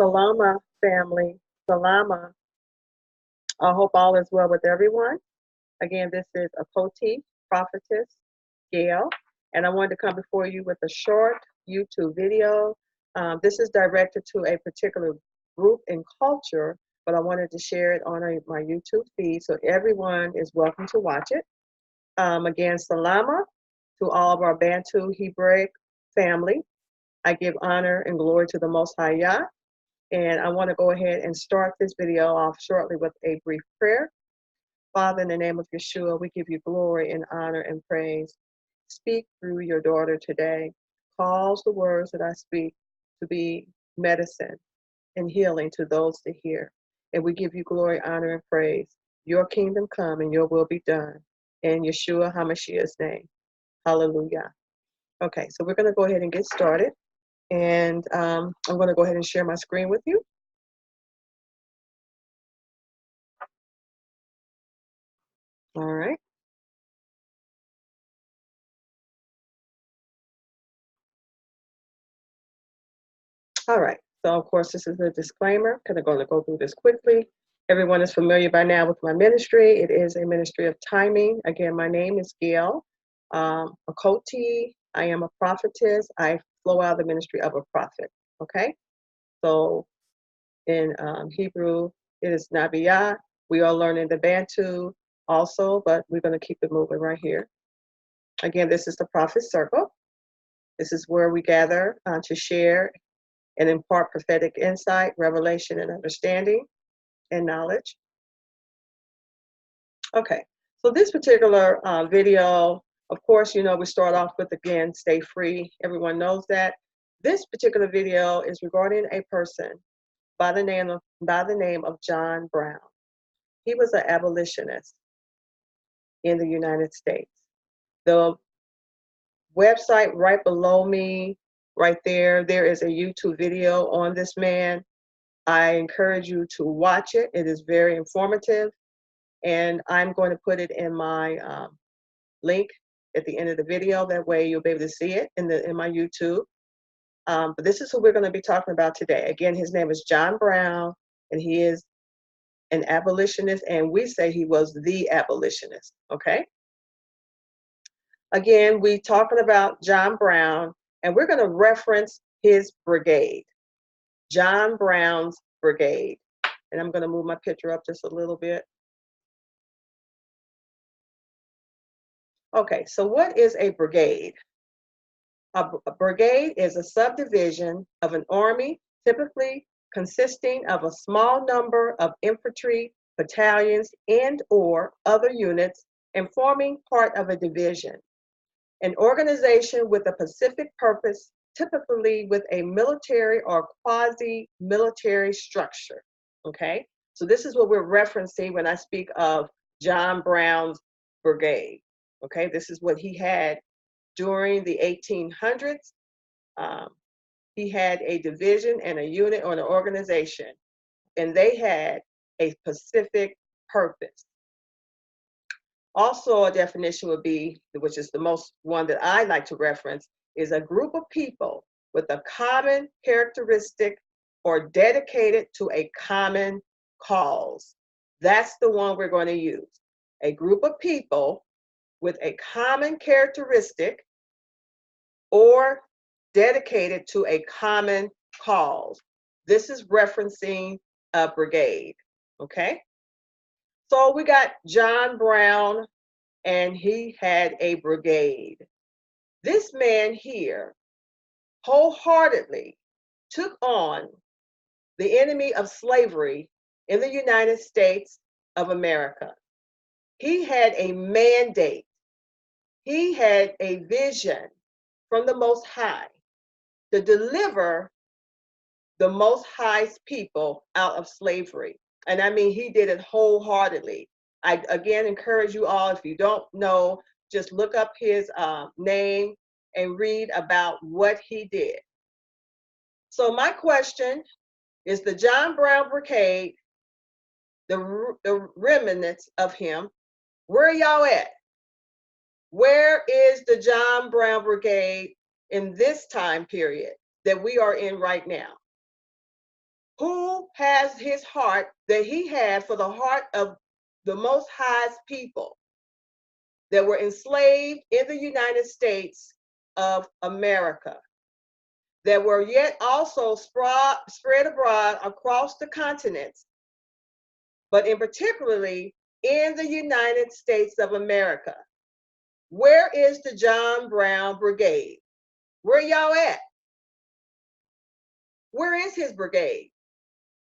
Salama family, Salama. I hope all is well with everyone. Again, this is Akoti, Prophetess Gail, and I wanted to come before you with a short YouTube video. This is directed to a particular group and culture, but I wanted to share it on my YouTube feed, so everyone is welcome to watch it. Again, Salama to all of our Bantu Hebraic family. I give honor and glory to the Most High Yah. And I want to go ahead and start this video off shortly with a brief prayer. Father, in the name of Yeshua, we give you glory and honor and praise. Speak through your daughter today. Cause the words that I speak to be medicine and healing to those to hear. And we give you glory, honor, and praise. Your kingdom come and your will be done. In Yeshua HaMashiach's name. Hallelujah. Okay, so we're going to go ahead and get started. And I'm going to go ahead and share my screen with you. All right. All right. So, of course, this is a disclaimer. I'm going to go through this quickly. Everyone is familiar by now with my ministry. It is a ministry of timing. Again, my name is Gail Akoti. I am a prophetess. I flow out of the ministry of a prophet. Okay. So, in Hebrew, it is Nabiyah. We are learning the Bantu also, but we're going to keep it moving right here. Again, this is the Prophet Circle. This is where we gather to share and impart prophetic insight, revelation, and understanding and knowledge. Okay, so this particular video, of course, you know, we start off with, again, stay free. Everyone knows that. This particular video is regarding a person by the name of John Brown. He was an abolitionist in the United States. The website right below me, right there, there is a YouTube video on this man. I encourage you to watch it. It is very informative. And I'm going to put it in my link at the end of the video. That way you'll be able to see it in my YouTube. But this is who we're going to be talking about today. Again, his name is John Brown, and he is an abolitionist, and we say he was the abolitionist, okay? Again, we talking about John Brown, and we're going to reference his brigade, John Brown's brigade. And I'm going to move my picture up just a little bit. Okay, so what is a brigade? A brigade is a subdivision of an army, typically consisting of a small number of infantry, battalions, and/or other units, and forming part of a division. An organization with a specific purpose, typically with a military or quasi-military structure, okay? So this is what we're referencing when I speak of John Brown's brigade, okay? This is what he had during the 1800s. He had a division and a unit or an organization, and they had a specific purpose. Also, a definition would be, which is the most one that I like to reference, is a group of people with a common characteristic or dedicated to a common cause. That's the one we're going to use. A group of people with a common characteristic or dedicated to a common cause. This is referencing a brigade, okay? So we got John Brown, and he had a brigade. This man here wholeheartedly took on the enemy of slavery in the United States of America. He had a mandate. He had a vision from the Most High to deliver the Most High's people out of slavery. And I mean, he did it wholeheartedly. I again encourage you all, if you don't know, just look up his name and read about what he did. So my question is, the John Brown Brigade, the remnants of him, where y'all at? Where is the John Brown Brigade in this time period that we are in right now? who has his heart that he had for the heart of the Most High's people that were enslaved in the United States of America, that were yet also spread abroad across the continents, but in particularly in the United States of America. Where is the John Brown Brigade? Where y'all at? Where is his brigade?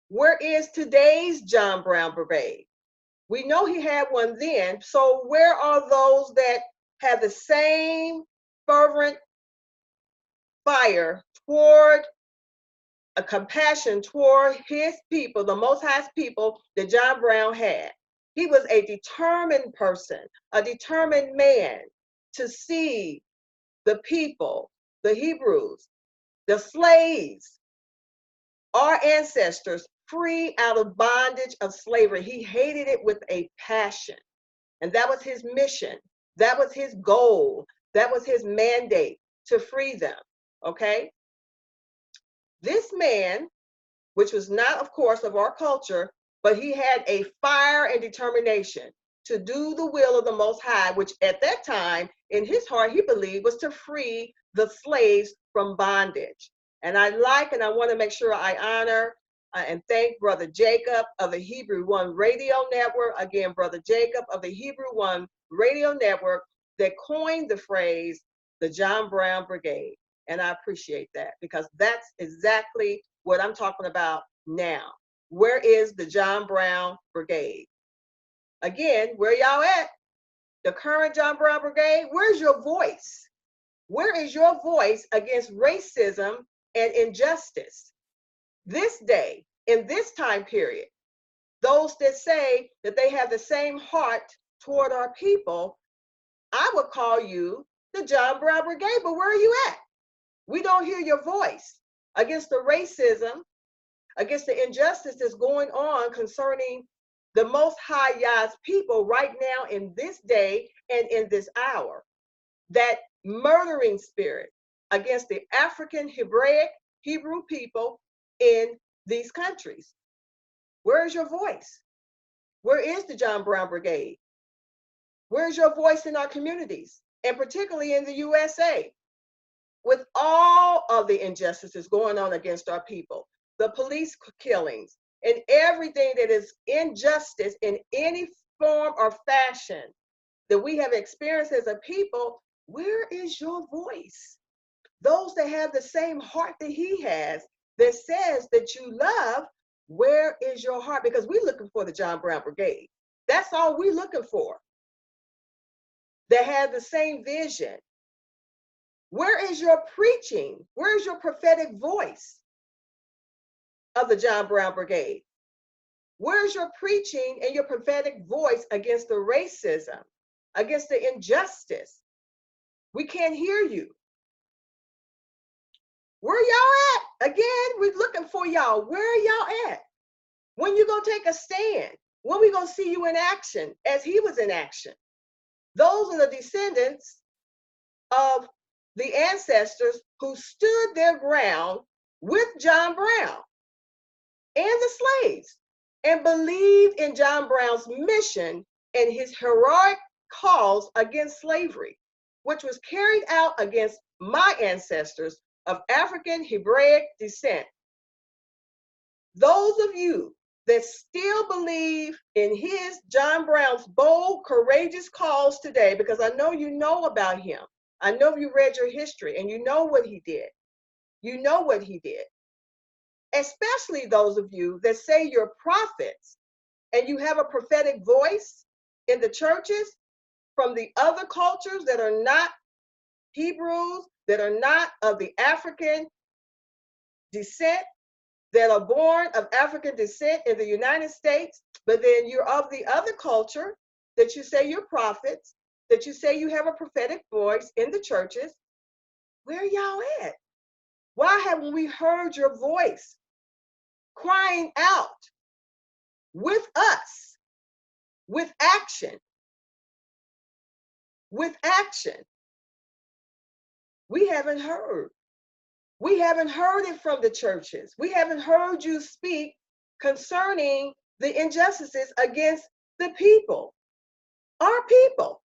Where is today's John Brown Brigade? We know he had one then, so where are those that have the same fervent fire toward a compassion toward his people, the Most High's people that John Brown had? He was a determined person, a determined man to see the people, the Hebrews, the slaves, our ancestors, free out of bondage of slavery. He hated it with a passion. And that was his mission. That was his goal. That was his mandate, to free them. Okay? This man, which was not, of course, of our culture, but he had a fire and determination to do the will of the Most High, which at that time, in his heart, he believed was to free the slaves from bondage. And I want to make sure I honor and thank Brother Jacob of the Hebrew One Radio Network. Again, Brother Jacob of the Hebrew One Radio Network that coined the phrase, the John Brown Brigade. And I appreciate that, because that's exactly what I'm talking about now. Where is the John Brown Brigade? Again, where y'all at? The current John Brown Brigade, where's your voice? Where is your voice against racism and injustice? This day, in this time period, those that say that they have the same heart toward our people, I would call you the John Brown Brigade, but where are you at? We don't hear your voice against the racism, against the injustice that's going on concerning the Most High Yah's people right now in this day and in this hour. That murdering spirit against the African, Hebraic, Hebrew people in these countries. Where is your voice? Where is the John Brown Brigade? Where is your voice in our communities, and particularly in the USA? With all of the injustices going on against our people, the police killings, and everything that is injustice in any form or fashion that we have experienced as a people, where is your voice? Those that have the same heart that he has, that says that you love, where is your heart? Because we're looking for the John Brown Brigade. That's all we're looking for. That have the same vision. Where is your preaching? Where is your prophetic voice of the John Brown Brigade? Where is your preaching and your prophetic voice against the racism, against the injustice? We can't hear you. Where y'all at? Again, we're looking for y'all. Where are y'all at? When you gonna take a stand? When we gonna see you in action as he was in action? Those are the descendants of the ancestors who stood their ground with John Brown and the slaves and believed in John Brown's mission and his heroic cause against slavery, which was carried out against my ancestors of African Hebraic descent. Those of you that still believe in his, John Brown's bold, courageous cause today, because I know you know about him. I know you read your history and you know what he did. You know what he did. Especially those of you that say you're prophets and you have a prophetic voice in the churches from the other cultures that are not Hebrews, that are not of the African descent, that are born of African descent in the United States, but then you're of the other culture, that you say you're prophets, that you say you have a prophetic voice in the churches. Where y'all at? Why haven't we heard your voice crying out with us, with action? With action. We haven't heard. We haven't heard it from the churches. We haven't heard you speak concerning the injustices against the people, our people.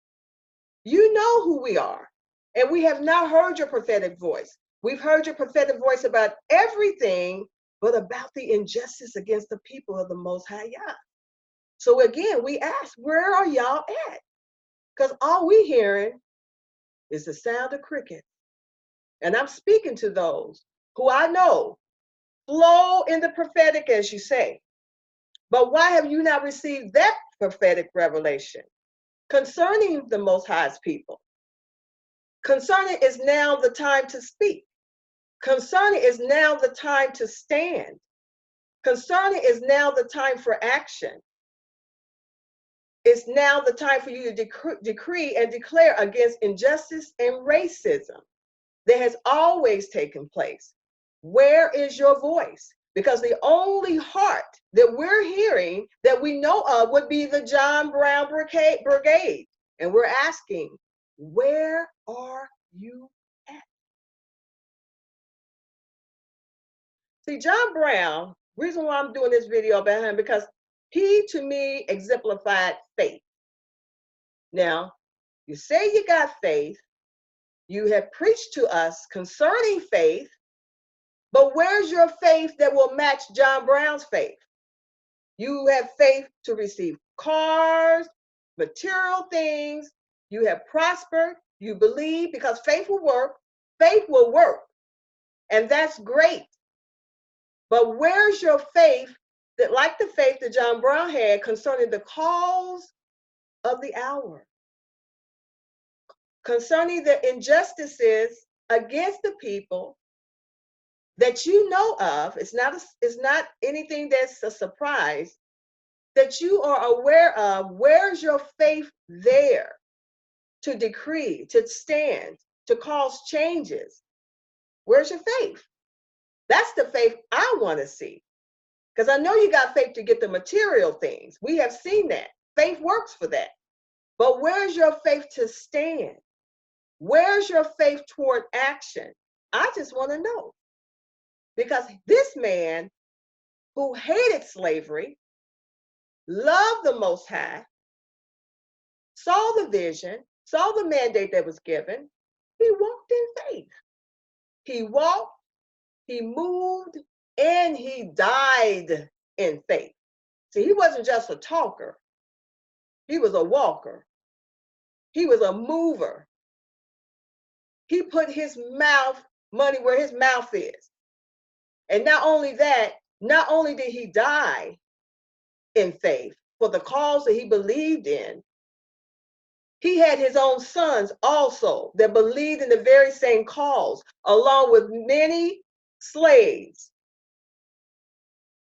You know who we are. And we have not heard your prophetic voice. We've heard your prophetic voice about everything, but about the injustice against the people of the Most High Yah. So again, we ask, where are y'all at? Because all we hearing is the sound of crickets. And I'm speaking to those who I know flow in the prophetic, as you say. But why have you not received that prophetic revelation concerning the Most High's people? Concerning is now the time to speak. Concerning is now the time to stand. Concerning is now the time for action. It's now the time for you to decree and declare against injustice and racism that has always taken place. Where is your voice? Because the only heart that we're hearing that we know of would be the John Brown Brigade. And we're asking, where are you at? See, John Brown, reason why I'm doing this video about him, because he, to me, exemplified faith. Now, you say you got faith, you have preached to us concerning faith, but where's your faith that will match John Brown's faith? You have faith to receive cars, material things, you have prospered, you believe, because faith will work, and that's great. But where's your faith that, like the faith that John Brown had concerning the cause of the hour, concerning the injustices against the people that you know of? It's not anything that's a surprise, that you are aware of. Where's your faith there to decree, to stand, to cause changes? Where's your faith? That's the faith I want to see. Because I know you got faith to get the material things. We have seen that. Faith works for that. But where's your faith to stand? Where's your faith toward action? I just want to know. Because this man who hated slavery, loved the Most High, saw the vision, saw the mandate that was given, he walked in faith. He walked, he moved, and he died in faith. See, he wasn't just a talker. He was a walker. He was a mover. He put his money where his mouth is. And not only that, not only did he die in faith for the cause that he believed in, he had his own sons also that believed in the very same cause, along with many slaves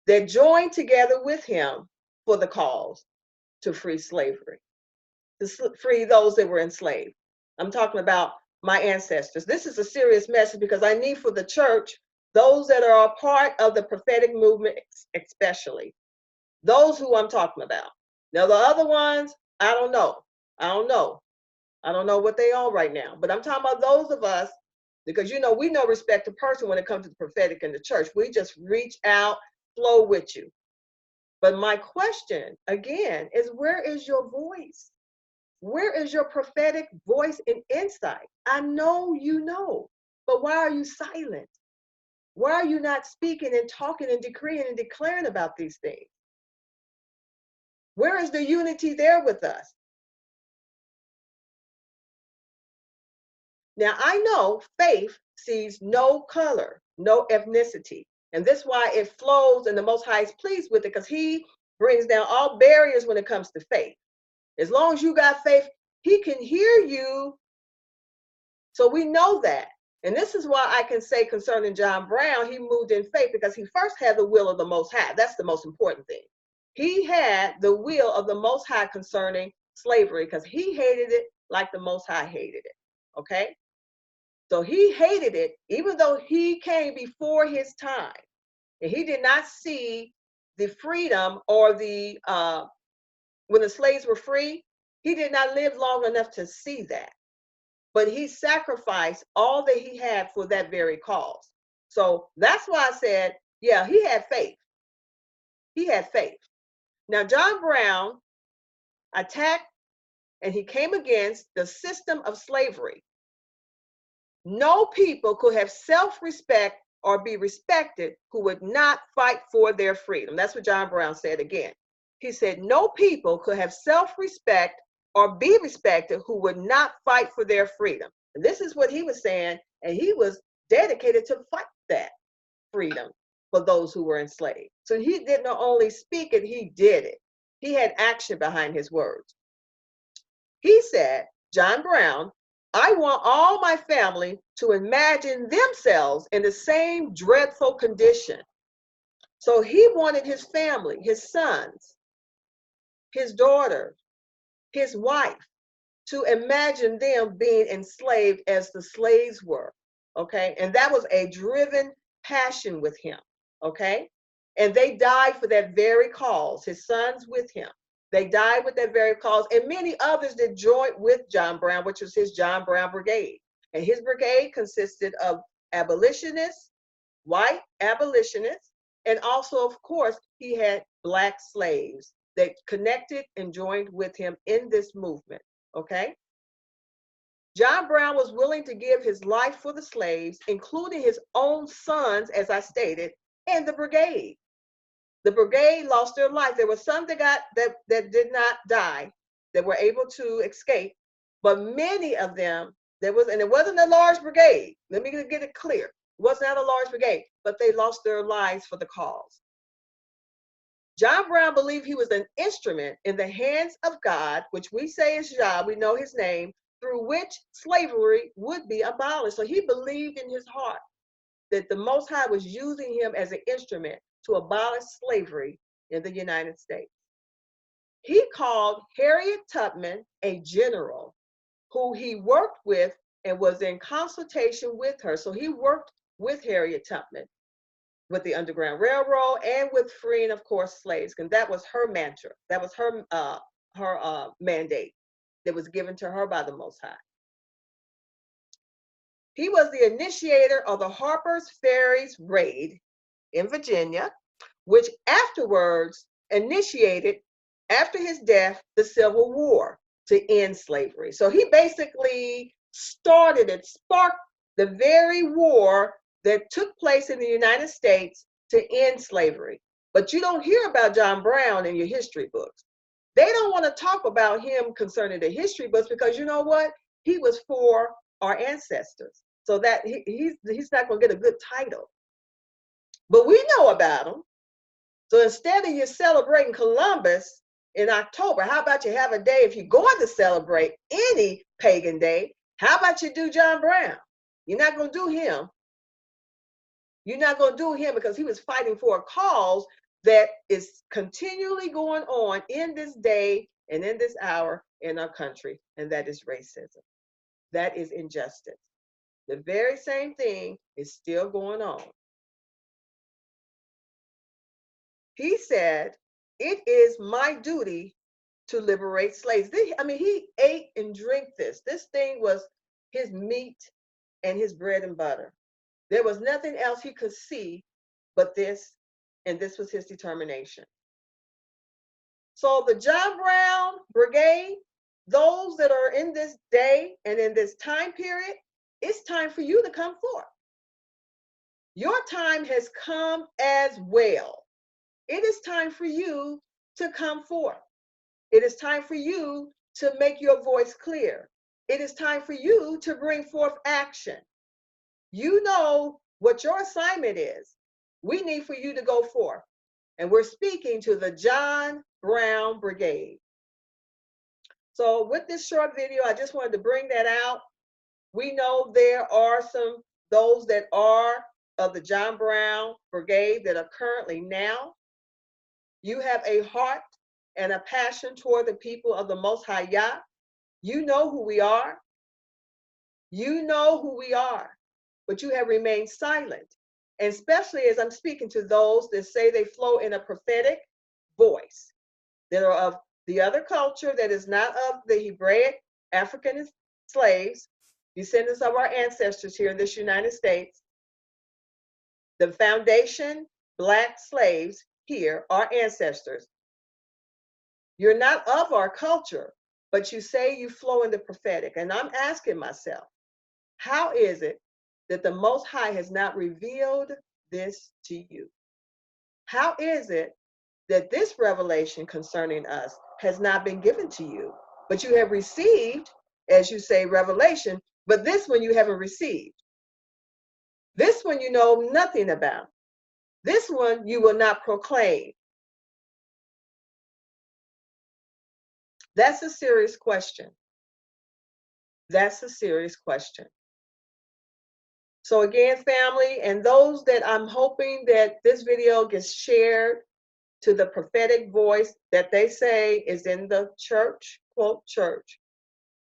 that joined together with him for the cause to free slavery, to free those that were enslaved. I'm talking about my ancestors. This is a serious message because I need for the church, those that are a part of the prophetic movement, especially, those who I'm talking about. Now, the other ones, I don't know. I don't know what they are right now, but I'm talking about those of us, because we know respect to person when it comes to the prophetic in the church. We just reach out, flow with you. But my question again is, where is your voice? Where is your prophetic voice and insight? I know you know, but why are you silent? Why are you not speaking and talking and decreeing and declaring about these things? Where is the unity there with us? Now, I know faith sees no color, no ethnicity. And that's why it flows and the Most High is pleased with it, because he brings down all barriers when it comes to faith. As long as you got faith, he can hear you. So we know that. And this is why I can say concerning John Brown, he moved in faith because he first had the will of the Most High. That's the most important thing. He had the will of the Most High concerning slavery because he hated it like the Most High hated it. Okay? So he hated it, even though he came before his time. And he did not see the freedom or when the slaves were free, he did not live long enough to see that. But he sacrificed all that he had for that very cause. So that's why I said, yeah, he had faith. He had faith. Now, John Brown attacked and he came against the system of slavery. No people could have self-respect or be respected who would not fight for their freedom. That's what John Brown said again. He said, no people could have self-respect or be respected who would not fight for their freedom. And this is what he was saying, and he was dedicated to fight that freedom for those who were enslaved. So he didn't only speak it, he did it. He had action behind his words. He said, John Brown, I want all my family to imagine themselves in the same dreadful condition. So he wanted his family, his sons, his daughter, his wife, to imagine them being enslaved as the slaves were, okay? And that was a driven passion with him, okay? And they died for that very cause, his sons with him. They died with that very cause, and many others that joined with John Brown, which was his John Brown Brigade. And his brigade consisted of abolitionists, white abolitionists, and also, of course, he had Black slaves that connected and joined with him in this movement, okay? John Brown was willing to give his life for the slaves, including his own sons, as I stated, and the brigade. The brigade lost their life. There were some that did not die, that were able to escape, but many of them, and it wasn't a large brigade. Let me get it clear. It was not a large brigade, but they lost their lives for the cause. John Brown believed he was an instrument in the hands of God, which we say is Jah, we know his name, through which slavery would be abolished. So he believed in his heart that the Most High was using him as an instrument to abolish slavery in the United States. He called Harriet Tubman a general who he worked with and was in consultation with her. So he worked with Harriet Tubman, with the Underground Railroad, and with freeing, of course, slaves. And that was her mantra. That was her mandate that was given to her by the Most High. He was the initiator of the Harper's Ferry's raid in Virginia, which afterwards initiated, after his death, the Civil War to end slavery. So he basically started and sparked the very war that took place in the United States to end slavery. But you don't hear about John Brown in your history books. They don't want to talk about him concerning the history books because you know what? He was for our ancestors. So that he's not going to get a good title. But we know about him. So instead of you celebrating Columbus in October, how about you have a day, if you're going to celebrate any pagan day, how about you do John Brown? You're not going to do him. You're not going to do him because he was fighting for a cause that is continually going on in this day and in this hour in our country, and that is racism. That is injustice. The very same thing is still going on. He said, it is my duty to liberate slaves. I mean, he ate and drank this. This thing was his meat and his bread and butter. There was nothing else he could see but this, and this was his determination. So the John Brown Brigade, those that are in this day and in this time period, it's time for you to come forth. Your time has come as well. It is time for you to come forth. It is time for you to make your voice clear. It is time for you to bring forth action. You know what your assignment is. We need for you to go forth. And we're speaking to the John Brown Brigade. So with this short video, I just wanted to bring that out. We know there are those that are of the John Brown Brigade that are currently now. You have a heart and a passion toward the people of the Most High Yah. You know who we are. You know who we are, but you have remained silent. And especially as I'm speaking to those that say they flow in a prophetic voice, that are of the other culture that is not of the Hebraic African slaves, descendants of our ancestors here in this United States. The foundation, Black slaves here, our ancestors, you're not of our culture, but you say you flow in the prophetic. And I'm asking myself, how is it that the Most High has not revealed this to you? How is it that this revelation concerning us has not been given to you, but you have received, as you say, revelation, but this one you haven't received? This one you know nothing about. This one you will not proclaim. That's a serious question. That's a serious question. So again, family, and those that I'm hoping that this video gets shared to the prophetic voice that they say is in the church, quote, church.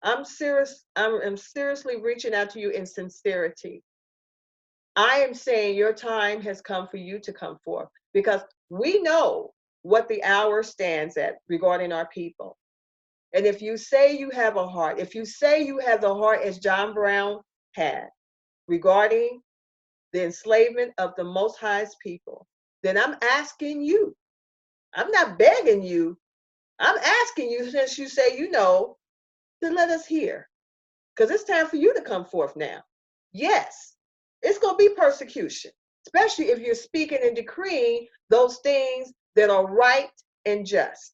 I'm seriously reaching out to you in sincerity. I am saying your time has come for you to come forth, because we know what the hour stands at regarding our people. And if you say you have a heart, if you say you have the heart as John Brown had regarding the enslavement of the Most High's people, then I'm asking you, I'm not begging you, I'm asking you, since you say you know, to let us hear. Because it's time for you to come forth now. Yes, it's going to be persecution, especially if you're speaking and decreeing those things that are right and just.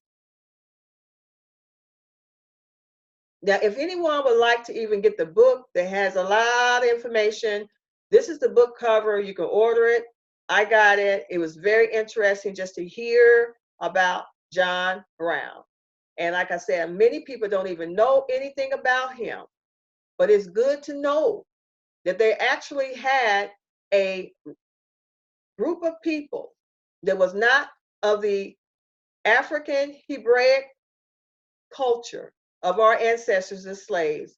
Now, if anyone would like to even get the book that has a lot of information, this is the book cover. You can order it. I got it. It was very interesting just to hear about John Brown. And like I said, many people don't even know anything about him, but it's good to know that they actually had a group of people that was not of the African Hebraic culture of our ancestors as slaves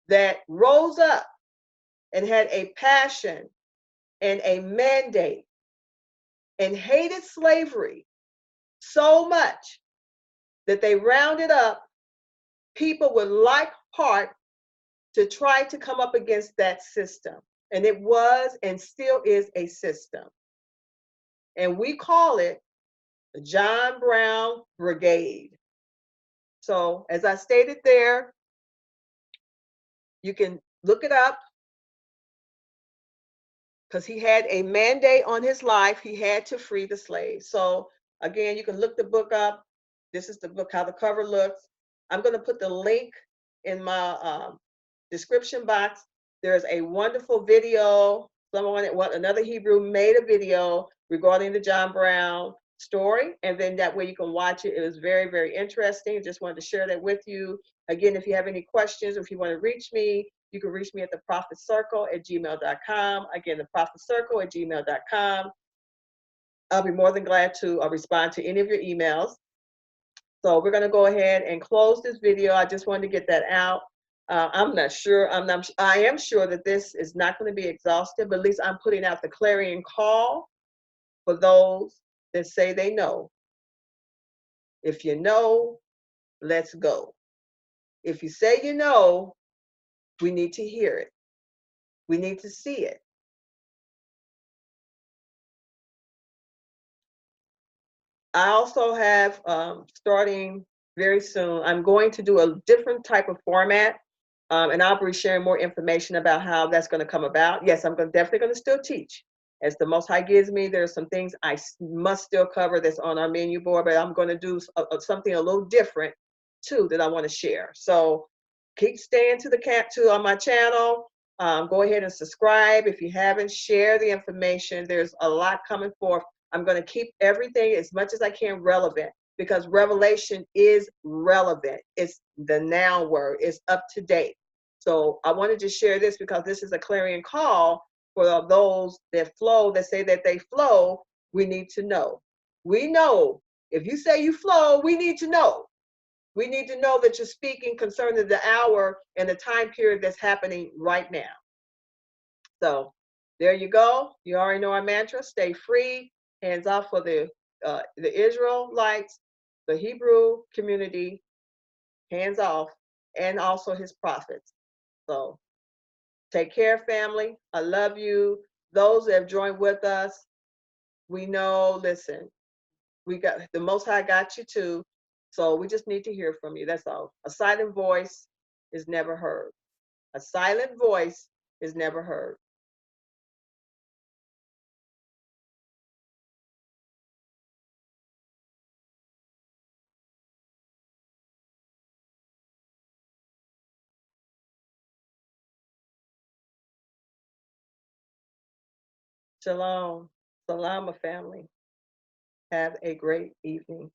that rose up and had a passion and a mandate and hated slavery so much that they rounded up people with like heart to try to come up against that system. And it was and still is a system. And we call it the John Brown Brigade. So as I stated there, you can look it up, because he had a mandate on his life. He had to free the slaves. So again, you can look the book up. This is the book, how the cover looks. I'm going to put the link in my description box. There's a wonderful video. Another Hebrew made a video regarding the John Brown story, and then that way you can watch it. It was very, very interesting. Just wanted to share that with you. Again, if you have any questions, or if you want to reach me, you can reach me at theprophetcircle@gmail.com. Again, theprophetcircle@gmail.com. I'll be more than glad to respond to any of your emails. So we're going to go ahead and close this video. I just wanted to get that out. I am sure that this is not going to be exhaustive, but at least I'm putting out the clarion call for those that say they know. If you know, let's go. If you say you know, we need to hear it. We need to see it. I also have, starting very soon, I'm going to do a different type of format, and I'll be sharing more information about how that's going to come about. Yes, I'm definitely going to still teach. As the Most High gives me, there's some things I must still cover that's on our menu board, but I'm going to do something a little different too that I want to share. So keep staying on my channel. Go ahead and subscribe if you haven't. Share the information. There's a lot coming forth. I'm going to keep everything as much as I can relevant, because revelation is relevant. It's the now word. It's up to date. So I wanted to share this because this is a clarion call for those that flow, that say that they flow. We need to know. We know. If you say you flow, we need to know. We need to know that you're speaking concerning the hour and the time period that's happening right now. So there you go. You already know our mantra: stay free. Hands off for the Israelites, the Hebrew community, hands off, and also his prophets. So take care, family. I love you. those that have joined with us, we know, listen, we got the Most High got you too. So we just need to hear from you. That's all. A silent voice is never heard. A silent voice is never heard. Shalom. Salama family. Have a great evening.